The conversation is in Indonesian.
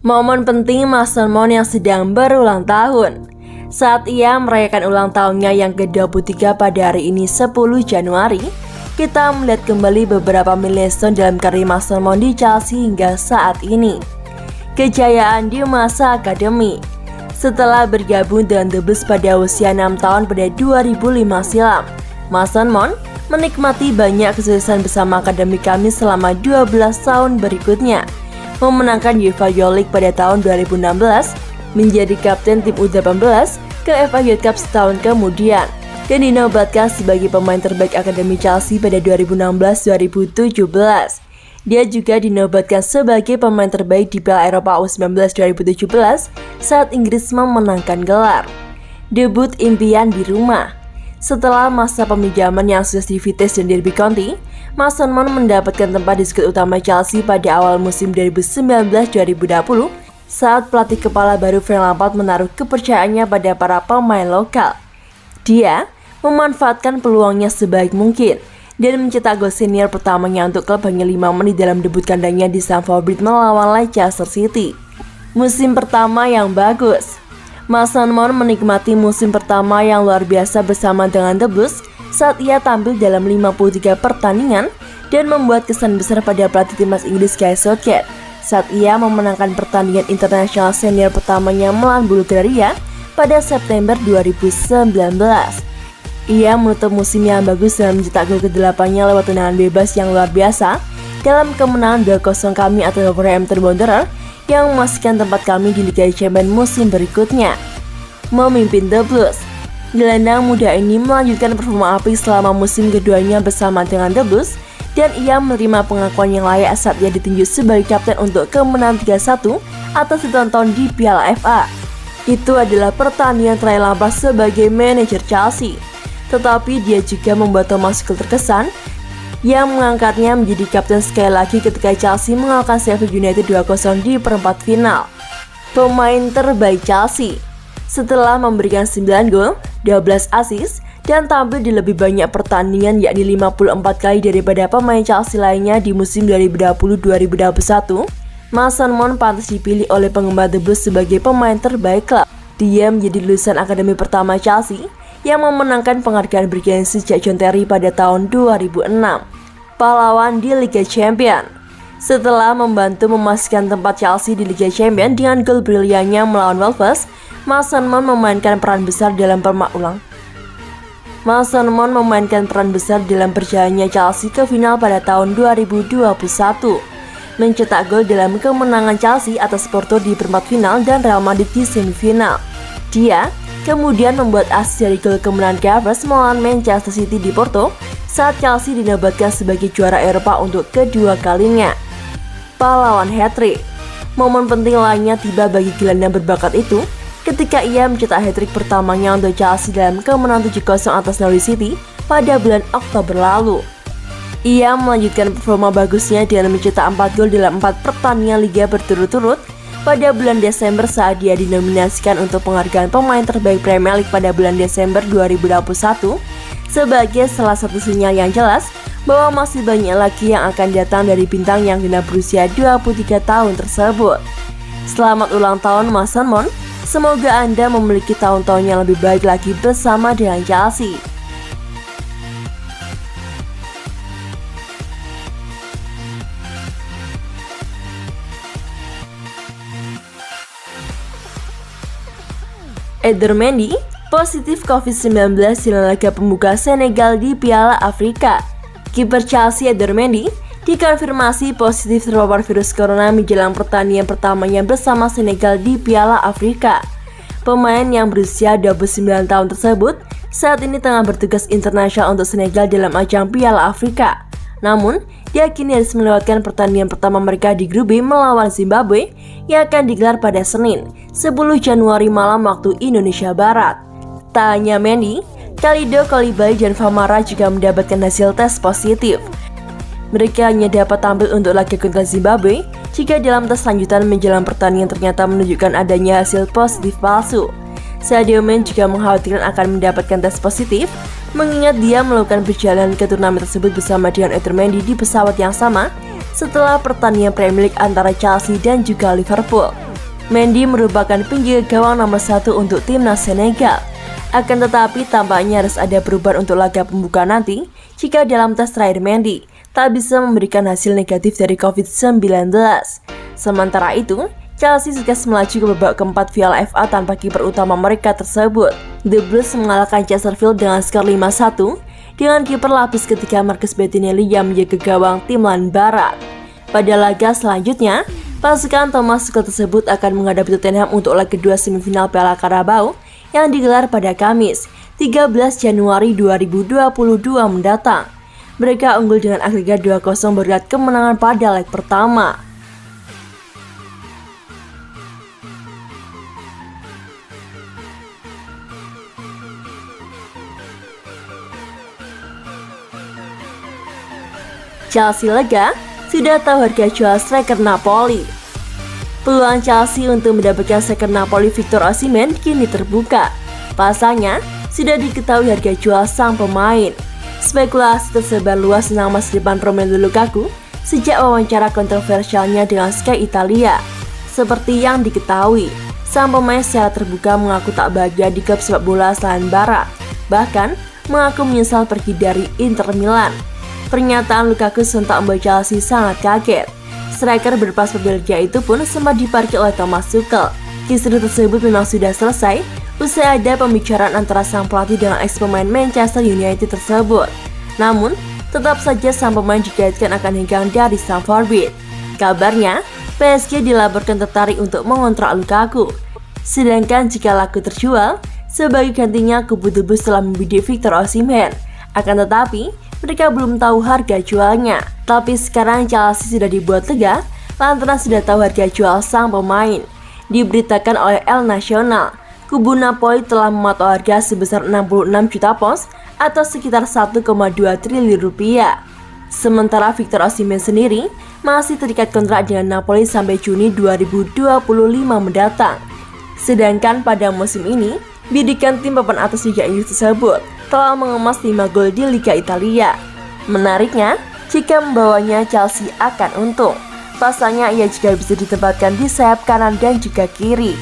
Momen penting Mason Mount yang sedang berulang tahun. Saat ia merayakan ulang tahunnya yang ke-23 pada hari ini 10 Januari, kita melihat kembali beberapa milestone dalam karir Mason Mount di Chelsea hingga saat ini. Kejayaan di masa akademi. Setelah bergabung dengan The Blues pada usia 6 tahun pada 2005 silam, Mason Mount menikmati banyak kesuksesan bersama akademi kami selama 12 tahun berikutnya. Memenangkan UEFA Youth League pada tahun 2016, menjadi kapten tim U18 ke FA Youth Cup setahun kemudian, dan dinobatkan sebagai pemain terbaik akademi Chelsea pada 2016-2017. Dia juga dinobatkan sebagai pemain terbaik di Piala Eropa U19 2017 saat Inggris memenangkan gelar. Debut impian di rumah. Setelah masa peminjaman yang sukses di Vitesse dan Derby County, Mason Mount mendapatkan tempat di skuad utama Chelsea pada awal musim 2019-2020 saat pelatih kepala baru Frank Lampard menaruh kepercayaannya pada para pemain lokal. Dia memanfaatkan peluangnya sebaik mungkin dan mencetak gol senior pertamanya untuk klub hanya 5 menit dalam debut kandangnya di Stamford Bridge melawan Leicester City. Musim pertama yang bagus. Mason Mount menikmati musim pertama yang luar biasa bersama dengan The Blues saat ia tampil dalam 53 pertandingan dan membuat kesan besar pada pelatih timnas Inggris Gareth Southgate saat ia memenangkan pertandingan internasional senior pertamanya melawan Bulgaria pada September 2019. Ia menutup musim yang bagus dengan mencetak gol ke-8-nya lewat tendangan bebas yang luar biasa dalam kemenangan 2-0 kami atas Wolverhampton Wanderers yang memastikan tempat kami di Liga Champions musim berikutnya. Memimpin The Blues. Gelandang muda ini melanjutkan performa api selama musim keduanya bersama dengan The Blues, dan ia menerima pengakuan yang layak saat ia ditunjuk sebagai kapten untuk kemenangan 3-1 atas ditonton di Piala FA. Itu adalah pertandingan terakhir Lampard sebagai manajer Chelsea, tetapi dia juga membuat Thomas Tuchel terkesan yang mengangkatnya menjadi kapten sekali lagi ketika Chelsea mengalahkan Sheffield United 2-0 di perempat final. Pemain terbaik Chelsea. Setelah memberikan 9 gol, 12 assist, dan tampil di lebih banyak pertandingan yakni 54 kali daripada pemain Chelsea lainnya di musim 2020-2021, Mason Mount pantas dipilih oleh penggemar The Blues sebagai pemain terbaik klub. Dia menjadi lulusan akademi pertama Chelsea yang memenangkan penghargaan bergengsi sejak John Terry pada tahun 2006. Pahlawan di Liga Champions. Setelah membantu memastikan tempat Chelsea di Liga Champions dengan gol briliannya melawan Wolves, Mason Mount memainkan peran besar dalam perjalanannya Chelsea ke final pada tahun 2021. Mencetak gol dalam kemenangan Chelsea atas Porto di perempat final dan Real Madrid di semifinal. Dia kemudian membuat assist dari gol kemenangan Cavs melawan Manchester City di Porto saat Chelsea dinobatkan sebagai juara Eropa untuk kedua kalinya. Pahlawan hat-trick. Momen penting lainnya tiba bagi gelandang berbakat itu ketika ia mencetak hat-trick pertamanya untuk Chelsea dalam kemenangan 7-0 atas Norwich City pada bulan Oktober lalu. Ia melanjutkan performa bagusnya dengan mencetak 4 gol dalam 4 pertandingan liga berturut-turut pada bulan Desember saat dia dinominasikan untuk penghargaan pemain terbaik Premier League pada bulan Desember 2021 sebagai salah satu sinyal yang jelas bahwa masih banyak lagi yang akan datang dari bintang yang genap berusia 23 tahun tersebut. Selamat ulang tahun Mason Mount. Semoga Anda memiliki tahun-tahun yang lebih baik lagi bersama dengan Chelsea. Edouard Mendy positif COVID-19 di laga pembuka Senegal di Piala Afrika. Kiper Chelsea Edouard Mendy dikonfirmasi positif terpapar virus corona menjelang pertandingan pertamanya bersama Senegal di Piala Afrika. Pemain yang berusia 29 tahun tersebut saat ini tengah bertugas internasional untuk Senegal dalam ajang Piala Afrika. Namun, dia kini harus melewatkan pertandingan pertama mereka di grup B melawan Zimbabwe yang akan digelar pada Senin, 10 Januari malam waktu Indonesia Barat. Tak hanya Mendy, Kalidou Koulibaly dan Famara juga mendapatkan hasil tes positif. Mereka hanya dapat tampil untuk laga kontra Zimbabwe jika dalam tes lanjutan menjelang pertandingan ternyata menunjukkan adanya hasil positif palsu. Sadio Mane juga mengkhawatirkan akan mendapatkan tes positif, mengingat dia melakukan perjalanan ke turnamen tersebut bersama dengan Edouard Mendy di pesawat yang sama setelah pertandingan Premier League antara Chelsea dan juga Liverpool. Mendy merupakan penjaga gawang nomor 1 untuk timnas Senegal. Akan tetapi tampaknya harus ada perubahan untuk laga pembuka nanti jika dalam tes terakhir Mendy tak bisa memberikan hasil negatif dari COVID-19. Sementara itu, Chelsea sukses melaju ke babak keempat Piala FA tanpa kiper utama mereka tersebut. The Blues mengalahkan Chesterfield dengan skor 5-1 dengan kiper lapis ketiga Marcus Bettinelli yang menjaga gawang tim lain barat. Pada laga selanjutnya, pasukan Thomas Tuchel tersebut akan menghadapi Tottenham untuk leg kedua semifinal Piala Carabao yang digelar pada Kamis, 13 Januari 2022 mendatang. Mereka unggul dengan agregat 2-0 berkat kemenangan pada leg pertama. Chelsea lega sudah tahu harga jual striker Napoli. Peluang Chelsea untuk mendapatkan striker Napoli Victor Osimhen kini terbuka. Pasalnya, sudah diketahui harga jual sang pemain. Spekulasi tersebar luas tentang masa depan Romelu Lukaku sejak wawancara kontroversialnya dengan Sky Italia. Seperti yang diketahui, sang pemain secara terbuka mengaku tak bahagia di klub sepak bola selain barat. Bahkan, mengaku menyesal pergi dari Inter Milan. Pernyataan Lukaku sontak membuat Chelsea sangat kaget. Striker berpaspor Belgia itu pun sempat diparkir oleh Thomas Tuchel. Kisru tersebut memang sudah selesai usai ada pembicaraan antara sang pelatih dengan ex-pemain Manchester United tersebut. Namun, tetap saja sang pemain dikaitkan akan hengkang dari Stamford Bridge. Kabarnya, PSG dilaporkan tertarik untuk mengontrak Lukaku. Sedangkan jika laku terjual, sebagai gantinya kubu The Blues telah membidik Victor Osimhen. Akan tetapi, mereka belum tahu harga jualnya. Tapi sekarang Chelsea sudah dibuat lega lantaran sudah tahu harga jual sang pemain. Diberitakan oleh El Nacional, kubu Napoli telah mematok harga sebesar 66 juta pounds atau sekitar 1,2 triliun rupiah. Sementara Victor Osimhen sendiri masih terikat kontrak dengan Napoli sampai Juni 2025 mendatang. Sedangkan pada musim ini, bidikan tim papan atas Liga Inggris tersebut telah mengemas 5 gol di Liga Italia. Menariknya, jika membawanya Chelsea akan untung. Pasalnya ia juga bisa ditempatkan di sayap kanan dan juga kiri.